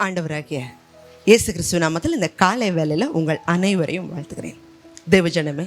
ஆண்டவராகிய இயேசு கிறிஸ்துவ நாமத்தில் இந்த காலை வேளையில் உங்கள் அனைவரையும் வாழ்த்துக்கிறேன். தேவஜனமே,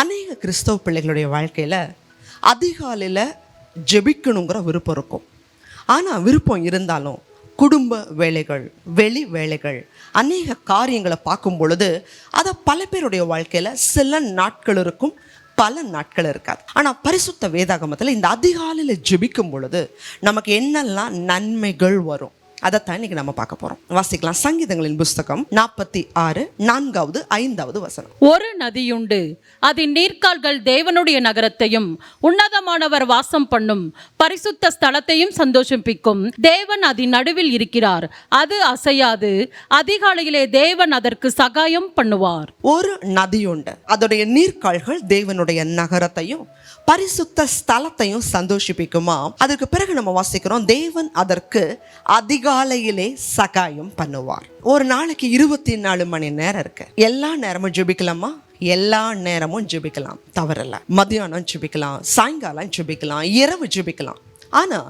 அநேக கிறிஸ்தவ பிள்ளைகளுடைய வாழ்க்கையில் அதிகாலையில் ஜெபிக்கணுங்கிற விருப்பம் இருக்கும். ஆனால் விருப்பம் இருந்தாலும் குடும்ப வேலைகள், வெளி வேலைகள், அநேக காரியங்களை பார்க்கும் பொழுது அதை பல பேருடைய வாழ்க்கையில் சில நாட்கள் இருக்கும், பல நாட்கள் இருக்காது. ஆனால் பரிசுத்த வேதாகமத்தில் இந்த அதிகாலையில் ஜெபிக்கும் பொழுது நமக்கு என்னெல்லாம் நன்மைகள் வரும் அதைத்தான் இன்னைக்கு நம்ம பார்க்க போறோம். வாசிக்கலாம். சங்கீதங்களின் புஸ்தகம் 46 4வது 5வது வசனம். ஒரு நதியுண்டு, அதன் நீர்க்கால்கள் தேவனுடைய நகரத்தையும் உன்னதமானவர் வாசம் பண்ணும் பரிசுத்த ஸ்தலத்தையும் சந்தோஷிப்பிக்கும். தேவன் அதன் நடுவில் இருக்கிறார், அது அசையாது. அதிகாலையிலே தேவன் அதற்கு சகாயம் பண்ணுவார். ஒரு நதியுண்டு, அதோடைய நீர்க்கால்கள் தேவனுடைய நகரத்தையும் பரிசுத்த ஸ்தலத்தையும் சந்தோஷிப்பிக்குமா. அதற்கு பிறகு நம்ம வாசிக்கிறோம், தேவன் அதற்கு அதிகாலையிலே சகாயம் பண்ணுவார். ஒரு நாளைக்கு 24 மணி நேரம் இருக்கு. எல்லா நேரமும் ஜெபிக்கலாமா? எல்லா நேரமும் ஜெபிக்கலாம், தவறல. மதியானம் ஜெபிக்கலாம், சாயங்காலம் ஜெபிக்கலாம், இரவு ஜெபிக்கலாம். ஆனா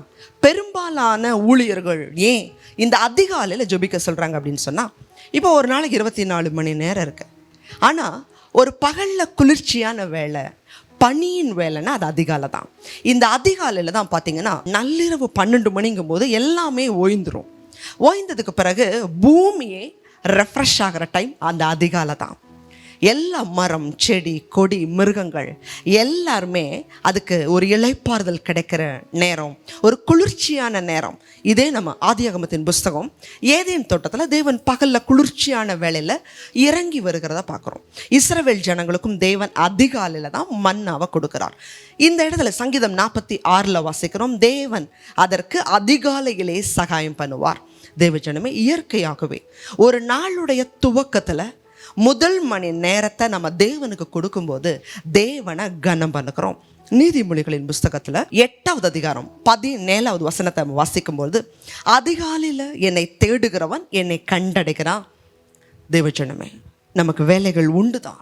பெரும்பாலான ஊழியர்கள் ஏன் இந்த அதிகாலையில ஜெபிக்க சொல்றாங்க அப்படின்னு சொன்னா, இப்போ ஒரு நாளைக்கு 24 மணி நேரம் இருக்கு. ஆனா ஒரு பகல்ல குளிர்ச்சியான வேலை, பனியின் வேலைன்னா அது அதிகாலை தான். இந்த அதிகாலையில் தான் பார்த்தீங்கன்னா நள்ளிரவு 12 மணிங்கும் போது எல்லாமே ஓய்ந்துடும். ஓய்ந்ததுக்கு பிறகு பூமியே ரெஃப்ரெஷ் ஆகிற டைம் அந்த அதிகாலை தான். எல்லா மரம், செடி, கொடி, மிருகங்கள் எல்லாருமே அதுக்கு ஒரு இளைப்பாறுதல் கிடைக்கிற நேரம், ஒரு குளிர்ச்சியான நேரம். இதே நம்ம ஆதியாகமத்தின் புஸ்தகம் ஏதேன் தோட்டத்தில் தேவன் பகலில் குளிர்ச்சியான வேளையில் இறங்கி வருகிறத பார்க்குறோம். இஸ்ரவேல் ஜனங்களுக்கும் தேவன் அதிகாலையில் தான் மன்னாவை கொடுக்கிறார். இந்த இடத்துல சங்கீதம் 46 வாசிக்கிறோம், தேவன் அதற்கு அதிகாலையிலே சகாயம் பண்ணுவார். தேவஜனமே, இயற்கையாகவே ஒரு நாளுடைய துவக்கத்தில் முதல் மணி நேரத்தை நம்ம தேவனுக்கு கொடுக்கும்போது தேவனை கனம் பண்ணுகிறோம். நீதிமொழிகளின் புஸ்தகத்தில் 8வது அதிகாரம் 17வது வசனத்தை வாசிக்கும்போது, அதிகாலையில் என்னை தேடுகிறவன் என்னை கண்டடைகிறான். தேவஜனமே, நமக்கு வேலைகள் உண்டு தான்,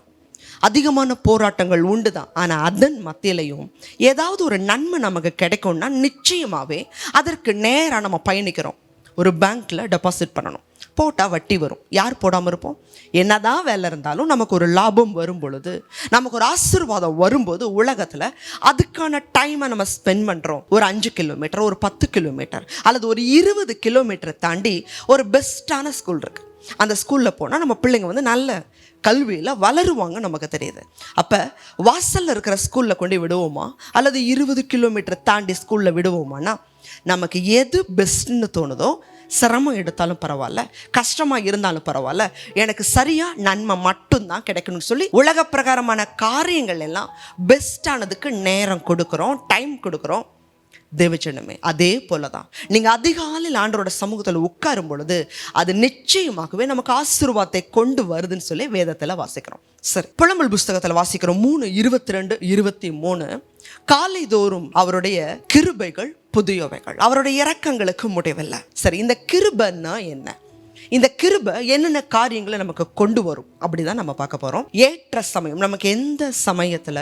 அதிகமான போராட்டங்கள் உண்டு தான். ஆனால் அதன் மத்தியிலையும் ஏதாவது ஒரு நன்மை நமக்கு கிடைக்கும்னா நிச்சயமாகவே அதற்கு நேராக நம்ம பயணிக்கிறோம். ஒரு பேங்க்கில் டெபாசிட் பண்ணணும், போட்டால் வட்டி வரும். யார் போடாமல் இருப்போம்? என்னதான் வேலை இருந்தாலும் நமக்கு ஒரு லாபம் வரும் பொழுது, நமக்கு ஒரு ஆசீர்வாதம் வரும்போது உலகத்தில் அதுக்கான டைமை நம்ம ஸ்பெண்ட் பண்ணுறோம். ஒரு 5 கிலோமீட்டர், ஒரு 10 கிலோமீட்டர் அல்லது ஒரு 20 கிலோமீட்டரை தாண்டி ஒரு பெஸ்ட்டான ஸ்கூல் இருக்குது. அந்த ஸ்கூலில் போனால் நம்ம பிள்ளைங்க நல்ல கல்வியில் வளருவாங்க நமக்கு தெரியுது. அப்போ வாசலில் இருக்கிற ஸ்கூலில் கொண்டு விடுவோமா அல்லது 20 கிலோமீட்டர் தாண்டி ஸ்கூலில் விடுவோமானா, நமக்கு எது பெஸ்ட்னு தோணுதோ, சிரமம் எடுத்தாலும் பரவாயில்ல, கஷ்டமாக இருந்தாலும் பரவாயில்ல, எனக்கு சரியாக நன்மை மட்டும்தான் கிடைக்கணும்னு சொல்லி உலக பிரகாரமான காரியங்கள் எல்லாம் பெஸ்ட்டானதுக்கு நேரம் கொடுக்குறோம், டைம் கொடுக்குறோம். தேவஜனமே, அதே போல தான் நீங்கள் அதிகாலையில் ஆண்டவரோட சமூகத்தில் உட்காரும் பொழுது அது நிச்சயமாகவே நமக்கு ஆசீர்வாதத்தை கொண்டு வருதுன்னு சொல்லி வேதத்தில் வாசிக்கிறோம். சரி, புலம்பல் புஸ்தகத்தில் வாசிக்கிறோம் 3:22, 23. காலை தோறும் அவருடைய கிருபைகள் புதியவைகள், அவருடைய இரக்கங்களுக்கு முடிவில்லை. சரி, இந்த கிருபைன்னா என்ன? இந்த கிருபை என்னென்ன காரியங்களை நமக்கு கொண்டு வரும் அப்படிதான் நம்ம பார்க்க போகிறோம். ஏற்ற சமயம், நமக்கு எந்த சமயத்தில்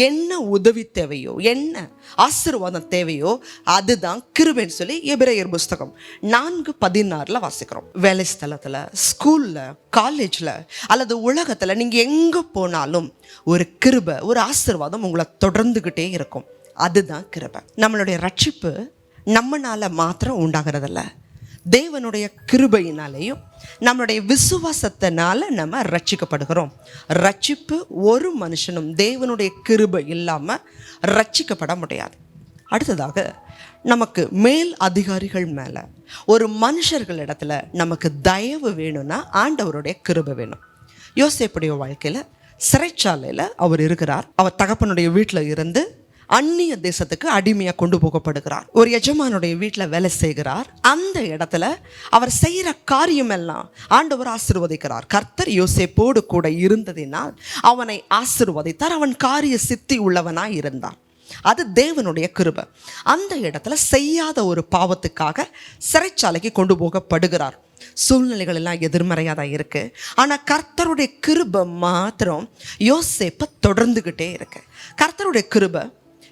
என்ன உதவி தேவையோ, என்ன ஆசீர்வாதம் தேவையோ அதுதான் கிருபைன்னு சொல்லி எபிரேயர் புஸ்தகம் 4:16 வாசிக்கிறோம். வேலை ஸ்தலத்தில், ஸ்கூலில், காலேஜில் அல்லது உலகத்தில் நீங்கள் எங்கே போனாலும் ஒரு கிருபை, ஒரு ஆசீர்வாதம் உங்களை தொடர்ந்துக்கிட்டே இருக்கும். அதுதான் கிருபை. நம்மளுடைய ரட்சிப்பு நம்மளால மாத்திரம் உண்டாகிறதில்ல, தேவனுடைய கிருபையினாலேயும் நம்மளுடைய விசுவாசத்தினால நம்ம ரட்சிக்கப்படுகிறோம். ரட்சிப்பு ஒரு மனுஷனும் தேவனுடைய கிருபை இல்லாமல் ரட்சிக்கப்பட முடியாது. அடுத்ததாக, நமக்கு மேல் அதிகாரிகள் மேலே, ஒரு மனுஷர்களிடத்துல நமக்கு தயவு வேணும்னா ஆண்டவருடைய கிருபை வேணும். யோசேப்புடைய வாழ்க்கையில் சிறைச்சாலையில் அவர் இருக்கிறார். அவர் தகப்பனுடைய வீட்டில் இருந்து அந்நிய தேசத்துக்கு அடிமையாக கொண்டு போகப்படுகிறார். ஒரு எஜமானுடைய வீட்டில் வேலை செய்கிறார். அந்த இடத்துல அவர் செய்கிற காரியம் எல்லாம் ஆண்டவர் ஆசீர்வதிக்கிறார். கர்த்தர் யோசேப்போடு கூட இருந்ததினால் அவனை ஆசீர்வதித்தார். அவன் காரிய சித்தி உள்ளவனாய் இருந்தான். அது தேவனுடைய கிருபை. அந்த இடத்துல செய்யாத ஒரு பாவத்துக்காக சிறைச்சாலைக்கு கொண்டு போகப்படுகிறார். சூழ்நிலைகள் எல்லாம் எதிர்மறையாக தான் இருக்கு. ஆனால் கர்த்தருடைய கிருபை மாத்திரம் யோசேப்பை தொடர்ந்துகிட்டே இருக்கு. கர்த்தருடைய கிருபை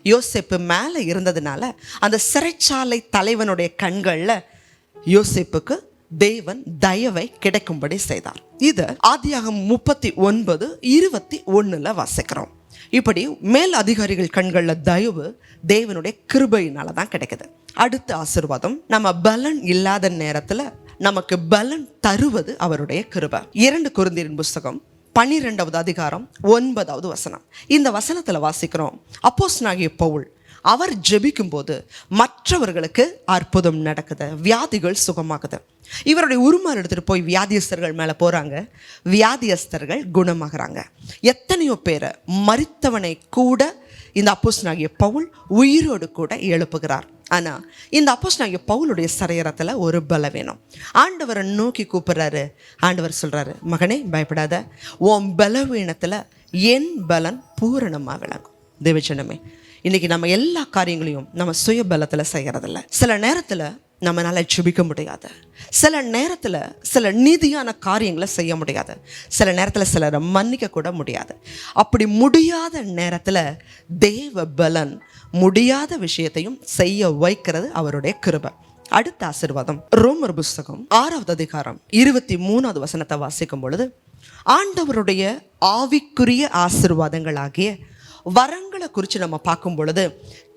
யோசேப்பு மேலே இருந்ததுனால அந்த சிறைச்சாலை தலைவனுடைய கண்களில் யோசேப்புக்கு தேவன் தயவை கிடைக்கும்படி செய்தார். இது ஆதியாகமம் 39:21 வாசிக்கிறோம். இப்படி மேல் அதிகாரிகள் கண்கள்ல தயவு தேவனுடைய கிருபையினால தான் கிடைக்குது. அடுத்த ஆசீர்வாதம், நம்ம பலன் இல்லாத நேரத்துல நமக்கு பலன் தருவது அவருடைய கிருபை. 2 கொரிந்தியரின் புஸ்தகம் 12வது அதிகாரம் 9வது வசனம். இந்த வசனத்துல வாசிக்கிறோம், அப்போஸ்தலனாகிய பவுல் அவர் ஜெபிக்கும் போது மற்றவர்களுக்கு அற்புதம் நடக்குது, வியாதிகள் சுகமாகுது. இவருடைய உருமாறு எடுத்துட்டு போய் வியாதியஸ்தர்கள் மேல போறாங்க, வியாதியஸ்தர்கள் குணமாகறாங்க. எத்தனையோ பேரை, மரித்தவனை கூட இந்த அப்போஸ்தலனாகிய பவுல் உயிரோடு கூட எழுப்புகிறார். ஆனா இந்த அப்போஸ்தலனாகிய பவுலுடைய சரீரத்துல ஒரு பலவீனம். ஆண்டவரை நோக்கி கூப்பிடுறாரு. ஆண்டவர் சொல்றாரு, மகனே பயப்படாத, உன் பலவீனத்துல என் பலன் பூரணமா விளங்கும். தேவஜனமே, இன்னைக்கு நம்ம எல்லா காரியங்களையும் நம்ம சுய பலத்துல செய்யறதில்ல. சில நேரத்துல நம்மளால ஜெபிக்க முடியாது, சில நேரத்துல சில நீதியான காரியங்களை செய்ய முடியாது, சில நேரத்துல சிலரை மன்னிக்க கூட முடியாது. அப்படி முடியாத நேரத்துல தேவ பலன் முடியாத விஷயத்தையும் செய்ய வைக்கிறது அவருடைய கிருபை. அடுத்த ஆசீர்வாதம், ரோமர் புஸ்தகம் 6வது அதிகாரம் 23வது வசனத்தை வாசிக்கும் பொழுது, ஆண்டவருடைய ஆவிக்குரிய ஆசீர்வாதங்களாகிய வரங்களை குறித்து நம்ம பார்க்கும் பொழுது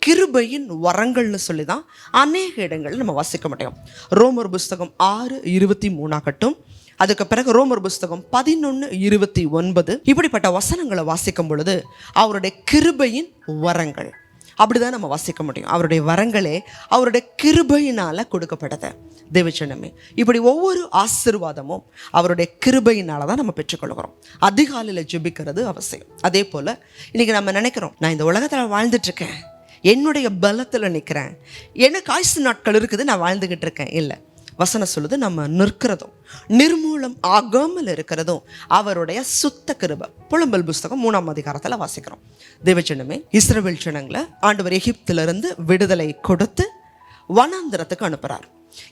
கிருபையின் வரங்கள்னு சொல்லி தான் அநேக இடங்கள் நம்ம வாசிக்க முடியும். ரோமர் புஸ்தகம் 6:23 அதுக்கு பிறகு ரோமர் புஸ்தகம் 11:29 இப்படிப்பட்ட வசனங்களை வாசிக்கும் பொழுது அவருடைய கிருபையின் வரங்கள் அப்படிதான் நம்ம வாசிக்க முடியும். அவருடைய வரங்களே அவருடைய கிருபையினால கொடுக்கப்பட்டது. தேவஜனமே, இப்படி ஒவ்வொரு ஆசீர்வாதமும் அவருடைய கிருபையினால தான் நம்ம பெற்றுக்கொள்கிறோம். அதிகாலையில் ஜெபிக்கிறது அவசியம். அதே போல இன்னைக்கு நம்ம நினைக்கிறோம், நான் இந்த உலகத்தில் வாழ்ந்துட்டு இருக்கேன், என்னுடைய பலத்தில் நிற்கிறேன், எனக்கு ஆயுசு நாட்கள் இருக்குது, நான் வாழ்ந்துகிட்டு இருக்கேன். இல்லை, வசனம் சொல்லுது, நம்ம நிற்கிறதும் நிர்மூலம் ஆகாமல் இருக்கிறதும் அவருடைய சுத்த கிருபை. புலம்பல் புஸ்தகம் 3ஆம் அதிகாரத்தில் வாசிக்கிறோம். தேவஜனமே, இஸ்ரவேல் ஜனங்களை ஆண்டவர் எகிப்திலிருந்து விடுதலை கொடுத்து வனாந்திரத்துக்கு அனுப்புறார்.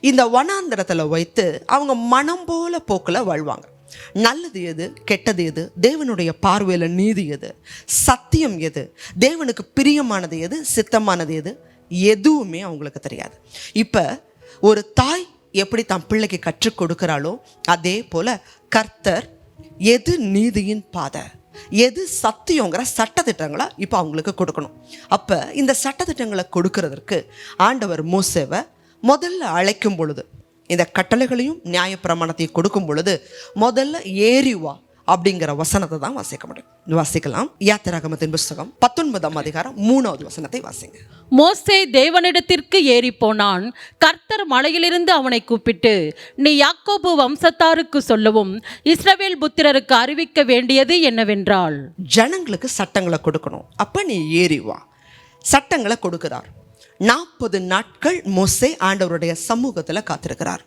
இந்த வனாந்திரத்துல வைத்து அவங்க மனம் போல போக்குல வாழ்வாங்க. நல்லது எது, கெட்டது எது, தேவனுடைய பார்வையில நீதி எது, சத்தியம் எது, தேவனுக்கு பிரியமானது எது, சித்தமானது எது, எதுவுமே அவங்களுக்கு தெரியாது. இப்ப ஒரு தாய் எப்படி தன் பிள்ளைக்கு கற்றுக் கொடுக்கிறாளோ அதே போல கர்த்தர் எது நீதியின் பாதை, எது சத்தியங்கிற சட்டத்திட்டங்களை இப்போ அவங்களுக்கு கொடுக்கணும். அப்போ இந்த சட்டத்திட்டங்களை கொடுக்கறதற்கு ஆண்டவர் மோசேவை முதல்ல அழைக்கும் பொழுது, இந்த கட்டளைகளையும் நியாயப்பிரமாணத்தையும் கொடுக்கும் பொழுது முதல்ல ஏறி வா அப்படிங்கிற வசனத்தை தான் வாசிக்க முடியும். வாசிக்கலாம். யாத்திராகமத்தின் புஸ்தகம் 19ஆம் அதிகாரம் 3வது வசனத்தை வாசிங்க. மோசே தேவனிடத்திற்கு ஏறி போனான். கர்த்தர் மலையிலிருந்து அவனை கூப்பிட்டு, நீ யாக்கோபு வம்சத்தாருக்கு சொல்லவும் இஸ்ரவேல் புத்திரருக்கு அறிவிக்க வேண்டியது என்னவென்றால், ஜனங்களுக்கு சட்டங்களை கொடுக்கணும். அப்ப நீ ஏறி வா. சட்டங்களை கொடுக்கிறார். 40 நாட்கள் மோசே ஆண்டவருடைய சமூகத்துல காத்திருக்கிறார்.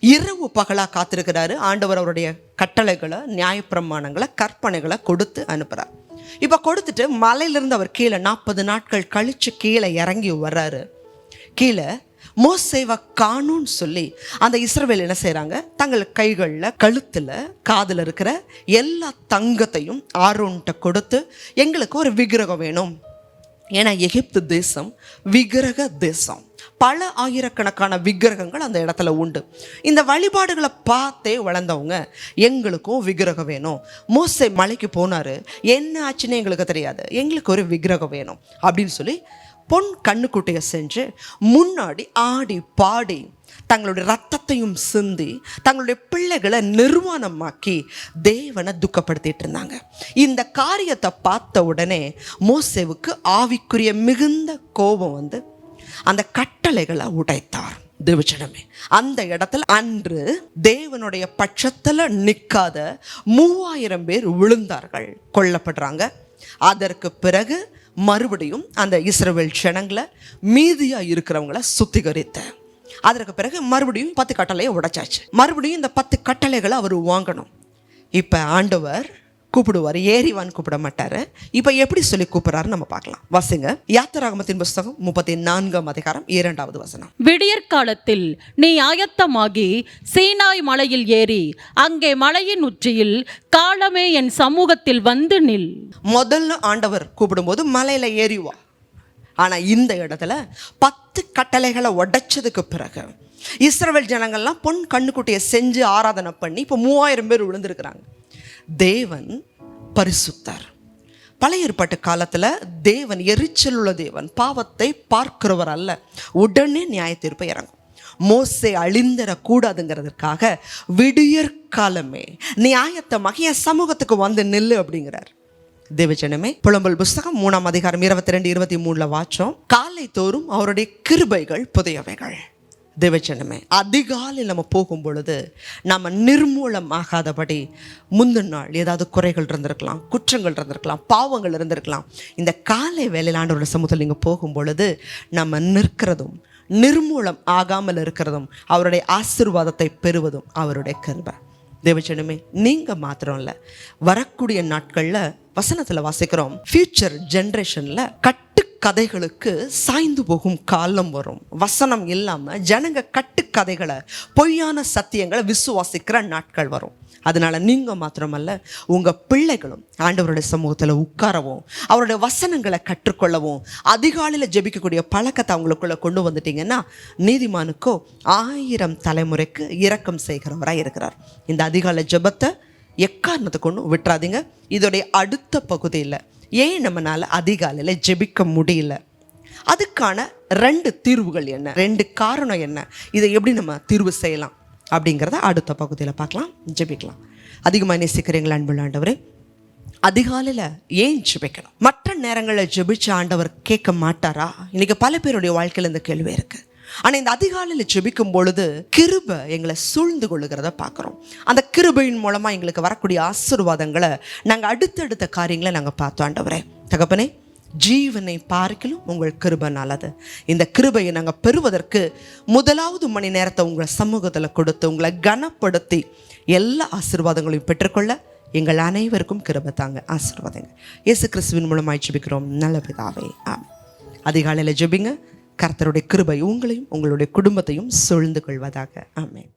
இரவு பகலா காத்திருக்கிறாரு. ஆண்டவர் அவருடைய கட்டளைகளை, நியாயப்பிரமாணங்களை, கற்பனைகளை கொடுத்து அனுப்புறார். இப்ப கொடுத்துட்டு மலையிலிருந்து அவர் கீழே 40 நாட்கள் கழிச்சு கீழே இறங்கி வர்றாரு. கீழே மோசேவை காணும்னு சொல்லி அந்த இஸ்ரவேல் என்ன செய்யறாங்க, தங்கள் கைகளில், கழுத்துல, காதுல இருக்கிற எல்லா தங்கத்தையும் ஆரோன்ட்ட கொடுத்து, எங்களுக்கு ஒரு விக்கிரகம் வேணும். ஏன்னா எகிப்து தேசம் விக்கிரக தேசம். பல ஆயிரக்கணக்கான விக்கிரகங்கள் அந்த இடத்துல உண்டு. இந்த வழிபாடுகளை பார்த்தே வளர்ந்தவங்க, எங்களுக்கும் விக்கிரகம் வேணும். மோசே மலைக்கு போனாரு, என்ன ஆச்சுன்னு எங்களுக்கு தெரியாது, எங்களுக்கு ஒரு விக்கிரகம் வேணும் அப்படின்னு சொல்லி பொன் கண்ணுக்குட்டையை செஞ்சு முன்னாடி ஆடி பாடி தங்களுடைய ரத்தத்தையும் சிந்தி தங்களுடைய பிள்ளைகளை நிர்வாணமாக்கி தேவனை துக்கப்படுத்திட்டு இருந்தாங்க. இந்த காரியத்தை பார்த்த உடனே மோசேவுக்கு ஆவிக்குரிய மிகுந்த கோபம் வந்து அந்த கட்டளைகளை உடைத்தார். தேவஜனமே, அந்த இடத்துல அன்று தேவனுடைய பட்சத்துல நிற்காத 3000 பேர் விழுந்தார்கள், கொல்லப்படுறாங்க. அதற்கு பிறகு மறுபடியும் அந்த இஸ்ரவேல் ஜனங்களை, மீதியா இருக்கிறவங்களை சுத்திகரித்த, அதற்கு பிறகு மறுபடியும் 10 கட்டளையை உடைச்சாச்சு. மறுபடியும் இந்த 10 கட்டளைகளை அவர் வாங்கணும். இப்ப ஆண்டவர் கூப்பிடுவார், ஏறிவான்னு கூப்பிட மாட்டாரு. இப்ப எப்படி சொல்லி கூப்பிடுறாரு நம்ம பார்க்கலாம். வாசிங்க. யாத்திராகமத்தின் புஸ்தகம் 34ஆம் அதிகாரம் 2வது வசனம். விடியற் காலத்தில் நீ ஆயத்தமாகி சீனாய் மலையில் ஏறி அங்கே மலையின் உச்சியில் காலமே என் சமூகத்தில் வந்து நில். முதல்ல ஆண்டவர் கூப்பிடும்போது மலையில ஏறிவா, ஆனால் இந்த இடத்துல 10 கட்டளைகளை உடைச்சதுக்கு பிறகு இஸ்ரவேல் ஜனங்கள்லாம் பொன் கண்ணுக்குட்டியை செஞ்சு ஆராதனை பண்ணி இப்போ 3000 பேர் விழுந்திருக்கிறாங்க. தேவன் பரிசுத்தர். பழைய ஏற்பாட்டு காலத்தில் தேவன் எரிச்சல் உள்ள தேவன், பாவத்தை பார்க்கிறவர் அல்ல, உடனே நியாய தீர்ப்பை இறங்கும். மோசே அழிந்தரக்கூடாதுங்கிறதுக்காக விடியற்காலமே நியாயத்தமாக என் சமூகத்துக்கு வந்து நில்லு அப்படிங்கிறார். தேவஜனமே, புலம்பல் புஸ்தகம் 3ஆம் அதிகாரம் 22, 23 வாச்சோம். காலை தோறும் அவருடைய கிருபைகள் புதியவைகள். தேவஜனமே, அதிகாலையில் நம்ம போகும் பொழுது நம்ம நிர்மூலம் ஆகாதபடி முந்தின நாள் ஏதாவது குறைகள் இருந்திருக்கலாம், குற்றங்கள் இருந்திருக்கலாம், பாவங்கள் இருந்திருக்கலாம். இந்த காலை வேளையில் ஆண்டவருடைய சமூகத்தில் நீங்கள் போகும் பொழுது நம்ம நிற்கிறதும் நிர்மூலம் ஆகாமல் இருக்கிறதும் அவருடைய ஆசீர்வாதத்தை பெறுவதும் அவருடைய கிருபை. தேவஜனமே, நீங்கள் மாத்திரம் இல்லை, வரக்கூடிய நாட்களில் வசனத்தில் வாசிக்கிறோம், ஃபியூச்சர் ஜென்ரேஷனில் கட்டுக்கதைகளுக்கு சாய்ந்து போகும் காலம் வரும். வசனம் இல்லாமல் ஜனங்க கட்டுக்கதைகளை, பொய்யான சத்தியங்களை விசுவாசிக்கிற நாட்கள் வரும். அதனால நீங்கள் மாத்திரமல்ல, உங்கள் பிள்ளைகளும் ஆண்டவருடைய சமூகத்தில் உட்காரவும், அவருடைய வசனங்களை கற்றுக்கொள்ளவும், அதிகாலையில் ஜெபிக்கக்கூடிய பழக்கத்தை அவங்களுக்குள்ள கொண்டு வந்துட்டீங்கன்னா நீதிமானுக்கோ 1000 தலைமுறைக்கு இரக்கம் செய்கிறவராக இருக்கிறார். இந்த அதிகாலை ஜெபத்தை எக்காரணத்தை கொண்டு விட்டுறாதீங்க. இதோடைய அடுத்த பகுதியில் ஏன் நம்மளால் அதிகாலையில் ஜெபிக்க முடியல, அதுக்கான 2 தீர்வுகள் என்ன, 2 காரணம் என்ன, இதை எப்படி நம்ம தீர்வு செய்யலாம் அப்படிங்கிறத அடுத்த பகுதியில் பார்க்கலாம். ஜெபிக்கலாம். அதிகமாக நேசிக்கிறீங்களா அன்புள்ள ஆண்டவரே? அதிகாலையில் ஏன் ஜெபிக்கணும்? மற்ற நேரங்களில் ஜெபிச்ச ஆண்டவர் கேட்க மாட்டாரா? இன்னைக்கு பல பேருடைய வாழ்க்கையில் இந்த கேள்வி இருக்குது. ஆனால் இந்த அதிகாலையில் ஜெபிக்கும் பொழுது கிருபை எங்களை சூழ்ந்து கொள்ளுகிறத பார்க்குறோம். அந்த கிருபையின் மூலமாக எங்களுக்கு வரக்கூடிய ஆசீர்வாதங்களை நாங்கள் அடுத்தடுத்த காரியங்களை நாங்கள் பார்த்தோம். ஆண்டவரே தகப்பனே, ஜீவனை பார்க்கிலும் உங்கள் கிருபை நல்லது. இந்த கிருபையை நாங்கள் பெறுவதற்கு முதலாவது மணி நேரத்தை உங்களை சமூகத்தில் கொடுத்து உங்களை கனப்படுத்தி எல்லா ஆசீர்வாதங்களையும் பெற்றுக்கொள்ள எங்கள் அனைவருக்கும் கிருபை தாங்க. ஆசீர்வாதங்க இயேசு கிறிஸ்துவின் மூலமாய் ஜெபிக்கிறோம் நல்ல பிதாவே, ஆமென். அதிகாலையில் ஜெபிங்க. கர்த்தருடைய கிருபை உங்களையும் உங்களுடைய குடும்பத்தையும் சூழ்ந்து கொள்வதாக. ஆமென்.